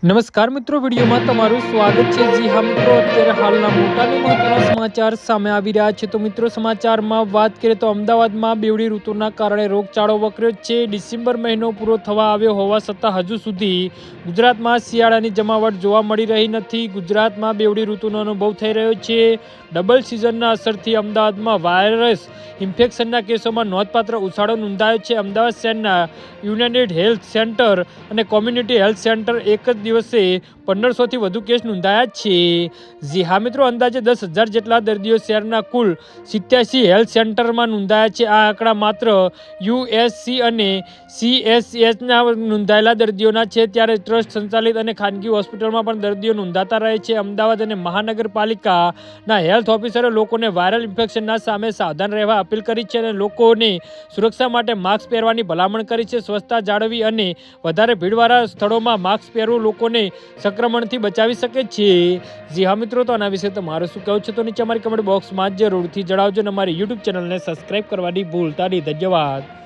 નમસ્કાર મિત્રો, વિડીયોમાં તમારું સ્વાગત છે। જી હા મિત્રો, અત્યારે હાલના મોટા અને મહત્વના સમાચાર સામે આવી રહ્યા છે। તો મિત્રો, સમાચારમાં વાત કરીએ તો અમદાવાદમાં બેવડી ઋતુના કારણે રોગચાળો વકર્યો છે। ડિસેમ્બર મહિનો પૂરો થવા આવ્યો હોવા છતાં હજુ સુધી ગુજરાતમાં શિયાળાની જમાવટ જોવા મળી રહી નથી। ગુજરાતમાં બેવડી ઋતુનો અનુભવ થઈ રહ્યો છે। ડબલ સિઝનના અસરથી અમદાવાદમાં વાયરસ ઇન્ફેક્શનના કેસોમાં નોંધપાત્ર ઉછાળો નોંધાયો છે। અમદાવાદ શહેરના યુનાઇટેડ હેલ્થ સેન્ટર અને કોમ્યુનિટી હેલ્થ સેન્ટર એક જ દિવસે 1500થી વધુ કેસ નોંધાયા છે। જી હા મિત્રો, અંદાજે 10,000 જેટલા દર્દીઓ શહેરના કુલ 87 હેલ્થ સેન્ટરમાં નોંધાયા છે। આ આંકડા માત્ર યુએસસી અને સીએસએચના નોંધાયેલા દર્દીઓના છે, ત્યારે ટ્રસ્ટ સંચાલિત અને ખાનગી હોસ્પિટલમાં પણ દર્દીઓ નોંધાતા રહે છે। અમદાવાદ અને મહાનગરપાલિકાના હેલ્થ ઓફિસરે લોકોને વાયરલ ઇન્ફેક્શનના સામે સાવધાન રહેવા અપીલ કરી છે અને લોકોને સુરક્ષા માટે માસ્ક પહેરવાની ભલામણ કરી છે। સ્વચ્છતા જાળવવી અને વધારે ભીડવાળા સ્થળોમાં માસ્ક પહેરવું લોકોને સંક્રમણથી બચાવી શકે છે। જી હા મિત્રો, તો આના વિશે તમારું શું કહેવું છે તો નીચે અમારી કમેન્ટ બોક્સમાં જરૂરથી જણાવજો અને અમારી યુટ્યુબ ચેનલને સબસ્ક્રાઈબ કરવાની ભૂલતા નહીં। ધન્યવાદ।